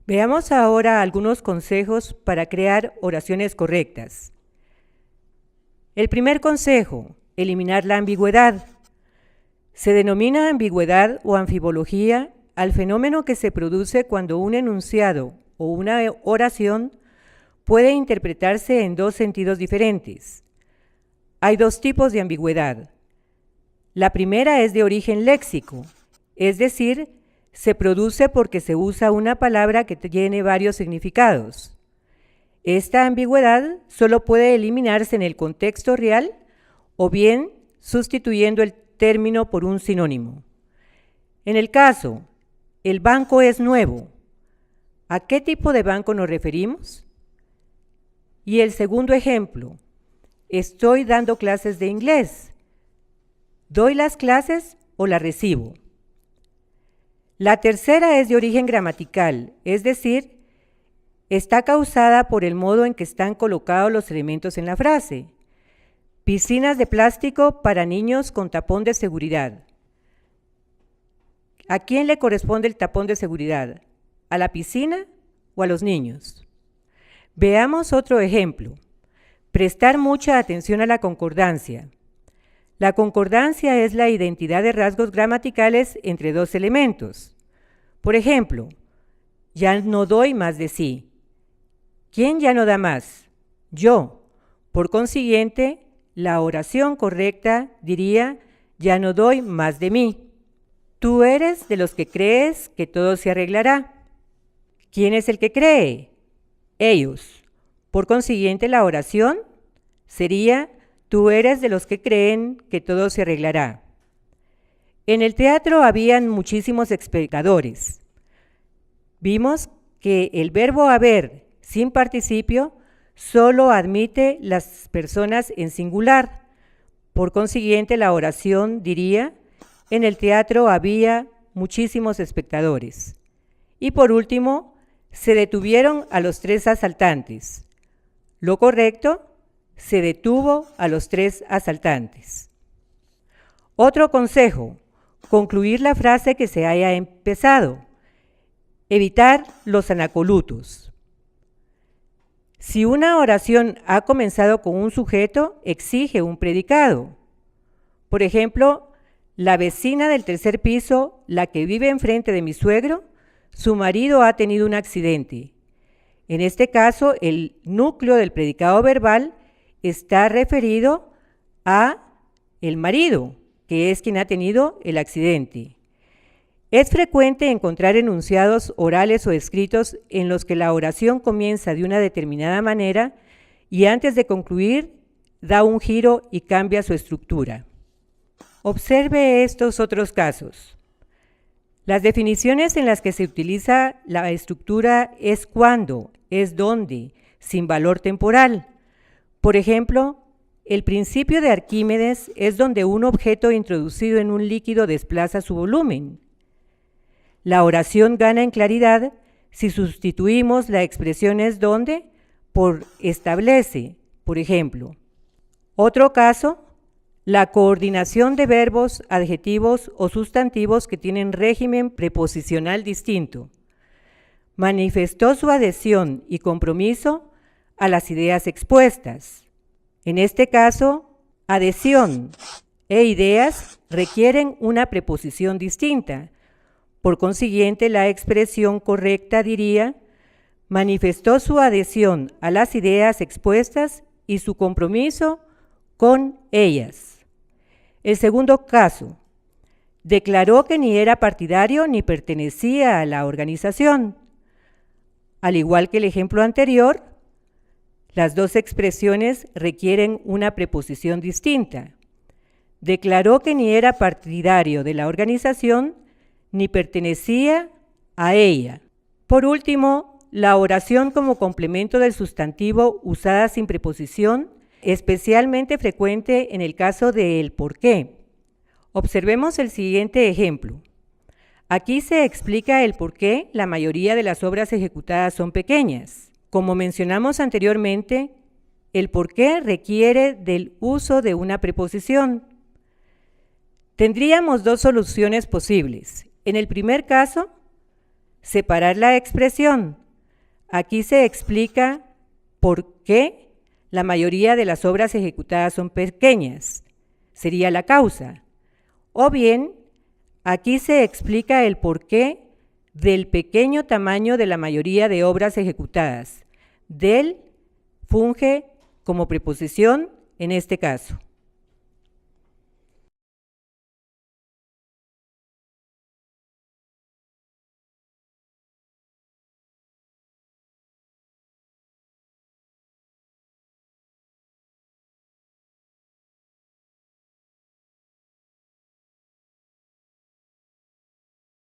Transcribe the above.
Veamos ahora algunos consejos para crear oraciones correctas. El primer consejo, eliminar la ambigüedad. Se denomina ambigüedad o anfibología al fenómeno que se produce cuando un enunciado o una oración puede interpretarse en dos sentidos diferentes. Hay dos tipos de ambigüedad. La primera es de origen léxico, es decir, se produce porque se usa una palabra que tiene varios significados. Esta ambigüedad solo puede eliminarse en el contexto real o bien sustituyendo el término por un sinónimo. En el caso, el banco es nuevo, ¿a qué tipo de banco nos referimos? Y el segundo ejemplo, estoy dando clases de inglés. ¿Doy las clases o las recibo? La tercera es de origen gramatical, es decir, está causada por el modo en que están colocados los elementos en la frase. Piscinas de plástico para niños con tapón de seguridad. ¿A quién le corresponde el tapón de seguridad? ¿A la piscina o a los niños? Veamos otro ejemplo. Prestar mucha atención a la concordancia. La concordancia es la identidad de rasgos gramaticales entre dos elementos. Por ejemplo, ya no doy más de sí. ¿Quién ya no da más? Yo. Por consiguiente, la oración correcta diría, ya no doy más de mí. Tú eres de los que crees que todo se arreglará. ¿Quién es el que cree? Ellos. Por consiguiente, la oración sería, tú eres de los que creen que todo se arreglará. En el teatro habían muchísimos espectadores. Vimos que el verbo haber sin participio solo admite las personas en singular. Por consiguiente, la oración diría, en el teatro había muchísimos espectadores. Y por último, se detuvieron a los tres asaltantes. Lo correcto, se detuvo a los tres asaltantes. Otro consejo, concluir la frase que se haya empezado. Evitar los anacolutos. Si una oración ha comenzado con un sujeto, exige un predicado. Por ejemplo, la vecina del tercer piso, la que vive enfrente de mi suegro, su marido ha tenido un accidente. En este caso, el núcleo del predicado verbal está referido a el marido, que es quien ha tenido el accidente. Es frecuente encontrar enunciados orales o escritos en los que la oración comienza de una determinada manera y antes de concluir da un giro y cambia su estructura. Observe estos otros casos. Las definiciones en las que se utiliza la estructura es cuándo, es dónde, sin valor temporal. Por ejemplo, el principio de Arquímedes es donde un objeto introducido en un líquido desplaza su volumen. La oración gana en claridad si sustituimos la expresión es donde por establece, por ejemplo. Otro caso, la coordinación de verbos, adjetivos o sustantivos que tienen régimen preposicional distinto. Manifestó su adhesión y compromiso a las ideas expuestas. En este caso, adhesión e ideas requieren una preposición distinta. Por consiguiente, la expresión correcta diría, manifestó su adhesión a las ideas expuestas y su compromiso con ellas. El segundo caso, declaró que ni era partidario ni pertenecía a la organización. Al igual que el ejemplo anterior, las dos expresiones requieren una preposición distinta. Declaró que ni era partidario de la organización ni pertenecía a ella. Por último, la oración como complemento del sustantivo usada sin preposición, especialmente frecuente en el caso de el por qué. Observemos el siguiente ejemplo. Aquí se explica el por qué la mayoría de las obras ejecutadas son pequeñas. Como mencionamos anteriormente, el por qué requiere del uso de una preposición. Tendríamos dos soluciones posibles. En el primer caso, separar la expresión. Aquí se explica por qué la mayoría de las obras ejecutadas son pequeñas. Sería la causa. O bien, aquí se explica el porqué del pequeño tamaño de la mayoría de obras ejecutadas. Del funge como preposición en este caso.